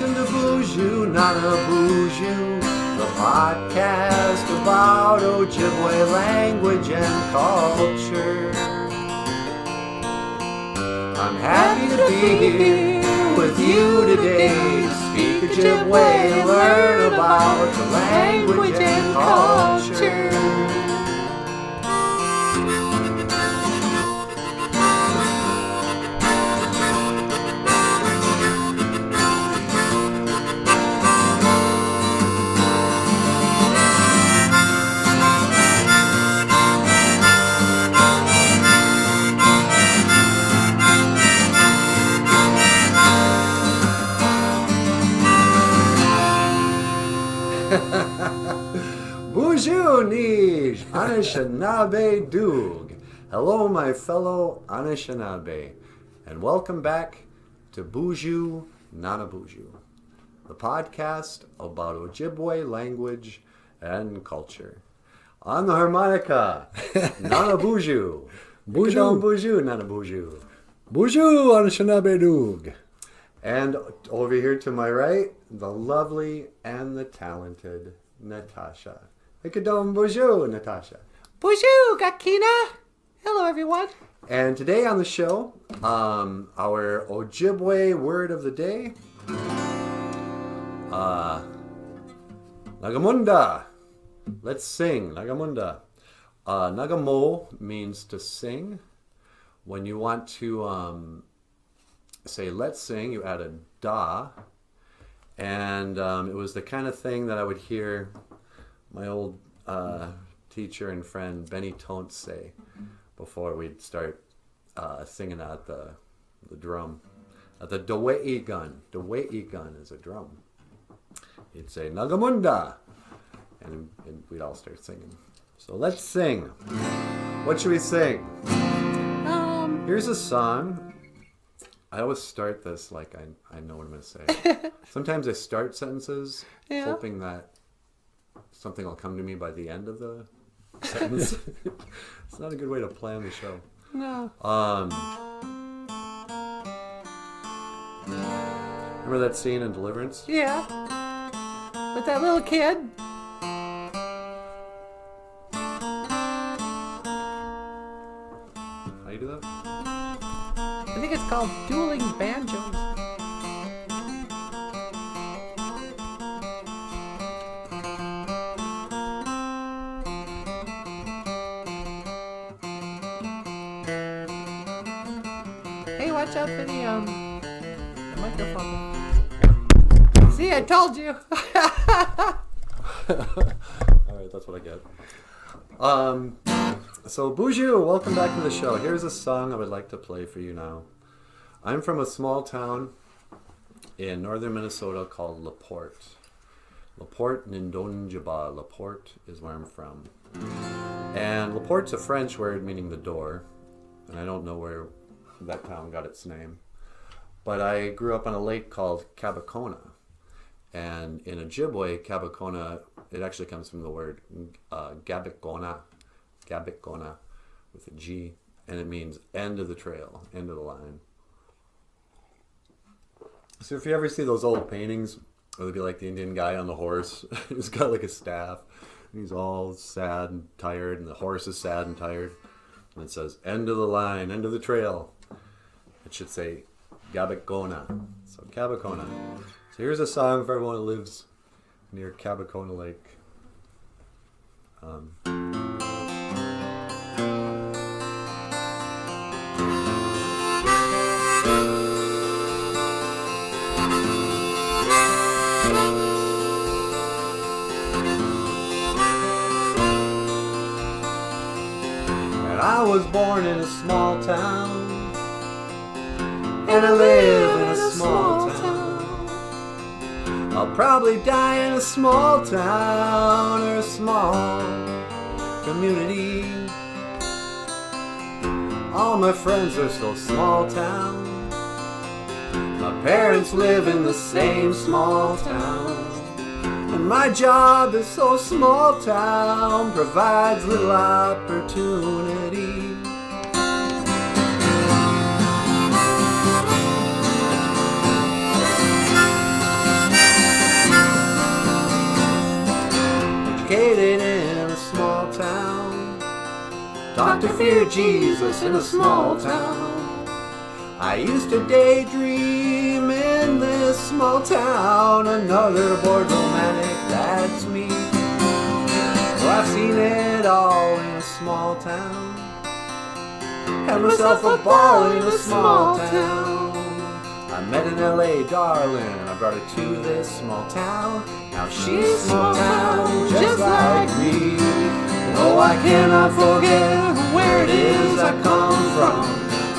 Welcome to BOOZHOO NANABOOZHOO, the podcast about Ojibwe language and culture. I'm happy to be here with you today to speak Ojibwe and learn about the language and culture. BOOZHOO Nish, Anishinaabe Doog. Hello, my fellow Anishinaabe, and welcome back to BOOZHOO NANABOOZHOO, the podcast about Ojibwe language and culture. On the harmonica, NANABOOZHOO. BOOZHOO NANABOOZHOO. BOOZHOO Anishinaabe Doog. And over here to my right, the lovely and the talented Natasha. Ikadom BOOZHOO, Natasha. BOOZHOO, Gakina. Hello, everyone. And today on the show, our Ojibwe word of the day, Nagamunda. Let's sing, Nagamunda. Nagamo means to sing. When you want to say let's sing, you add a da. And it was the kind of thing that I would hear my old teacher and friend Benny Tonte say before we'd start singing at the drum. At the Dawei gun. Dawei gun is a drum. He'd say, Nagamunda! And we'd all start singing. So let's sing. What should we sing? Here's a song. I always start this like I know what I'm going to say. Sometimes I start sentences hoping that something will come to me by the end of the sentence. It's not a good way to plan the show. No. Remember that scene in Deliverance? Yeah. With that little kid. How you do that? I think it's called Dueling Banjos. Hey, watch out for the microphone. See, I told you. Alright, that's what I get. So BOOZHOO, welcome back to the show. Here's a song I would like to play for you now. I'm from a small town in northern Minnesota called LaPorte. LaPorte, Nindonjaba. LaPorte is where I'm from. And LaPorte's a French word meaning the door. And I don't know where that town got its name. But I grew up on a lake called Cabacona. And in Ojibwe, Cabacona, it actually comes from the word Gabicona with a G, and it means end of the trail, end of the line. So if you ever see those old paintings, where they'd be like the Indian guy on the horse, he's got like a staff, and he's all sad and tired, and the horse is sad and tired, and it says end of the line, end of the trail. It should say Gabicona, so Cabacona. So here's a song for everyone who lives near Cabacona Lake. I was born in a small town, and I live in a small town. I'll probably die in a small town or a small community. All my friends are so small town. My parents live in the same small town. And my job is so small town, provides little opportunity. educated in a small town. Taught to fear Jesus in a small town. I used to daydream in this small town. Another bored romantic, that's me. Oh, I've seen it all in a small town. Had myself a ball in a small town. I met an LA darling, I brought her to this small town. Now she's small town, just like me. Oh, I cannot forget where it is I come from.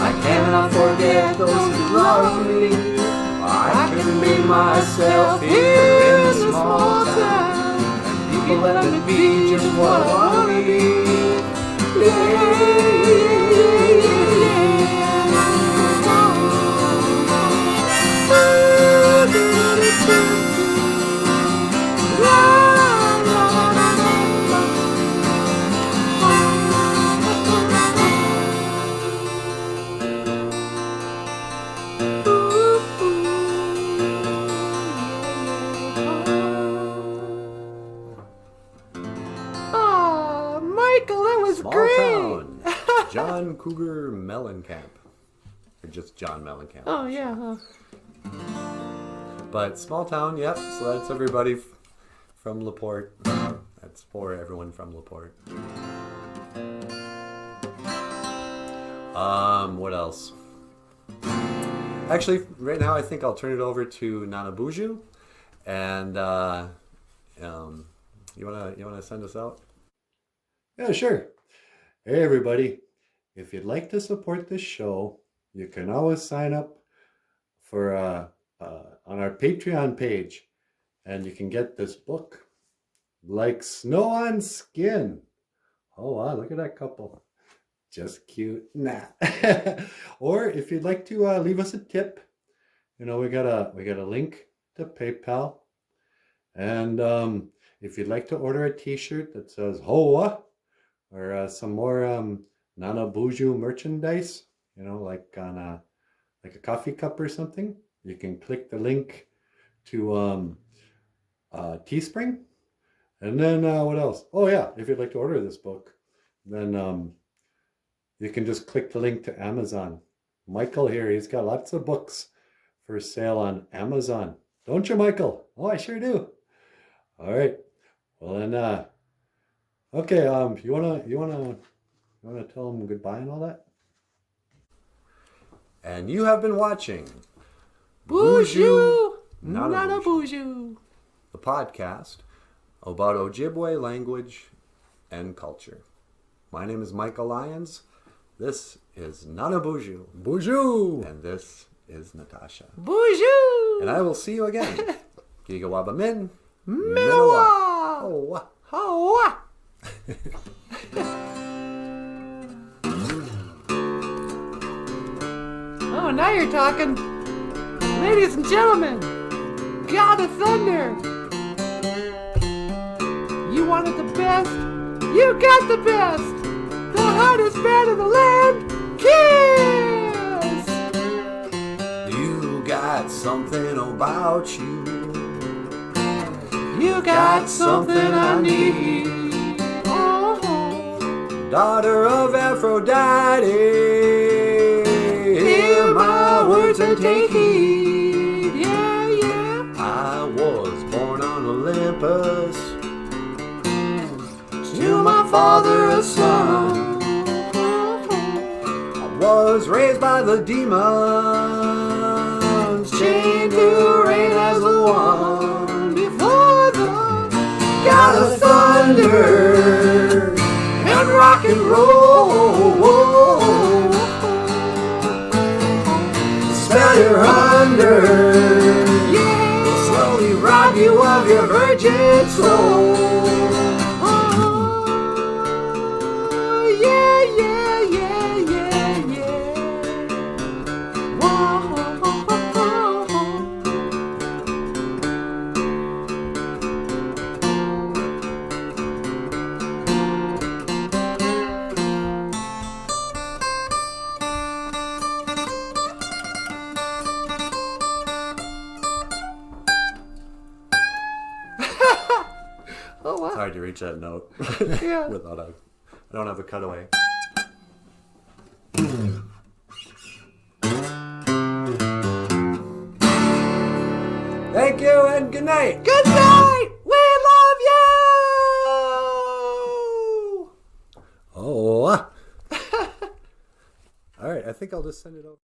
I cannot forget those who love me. I can be myself here in this small town. And people let me be just what I want to be. Oh, Michael, that was Small great. town. John Cougar Mellencamp. Or just John Mellencamp. Oh, yeah, huh? But small town, yep. So that's everybody from LaPorte. That's for everyone from LaPorte. What else? Actually, right now I think I'll turn it over to NanaBOOZHOO, and you wanna send us out? Yeah, sure. Hey, everybody. If you'd like to support this show, you can always sign up for on our Patreon page, and you can get this book, Like Snow on Skin. Oh, wow, look at that couple. Just cute. Nah. Or if you'd like to leave us a tip, we got a link to PayPal. And if you'd like to order a t-shirt that says Hoa, or some more NanaBOOZHOO merchandise, like on like a coffee cup or something, you can click the link to Teespring. And then what else? Oh yeah, if you'd like to order this book, then you can just click the link to Amazon. Michael here, he's got lots of books for sale on Amazon. Don't you, Michael? Oh, I sure do. All right. Well then, okay. You wanna tell them goodbye and all that? And you have been watching BOOZHOO NanaBOOZHOO, NANABOOZHOO. the podcast about Ojibwe language and culture. My name is Michael Lyons. This is NanaBOOZHOO. BOOZHOO! And this is Natasha. BOOZHOO. And I will see you again. Gigawabamin. Min. Minowa. Oh, Hoa. Oh, now you're talking. Ladies and gentlemen, God of Thunder. You wanted the best. You got the best. The hottest band in the land. Kiss. you got something about you. You got something I need. Oh. Daughter of Aphrodite. Hear my words and take heed. Yeah, yeah. I was born on Olympus. To my father a son. I was raised by the demons, chained to reign as the one Before the God of thunder and rock and roll. Spell you're under, yeah. slowly rob you of your virgin soul. Oh, yeah, yeah, yeah, yeah, yeah. Whoa. Oh hard to reach that note Yeah. without a. I don't have a cutaway. Thank you and good night. Good night. We love you. Oh. All right, I think I'll just send it over.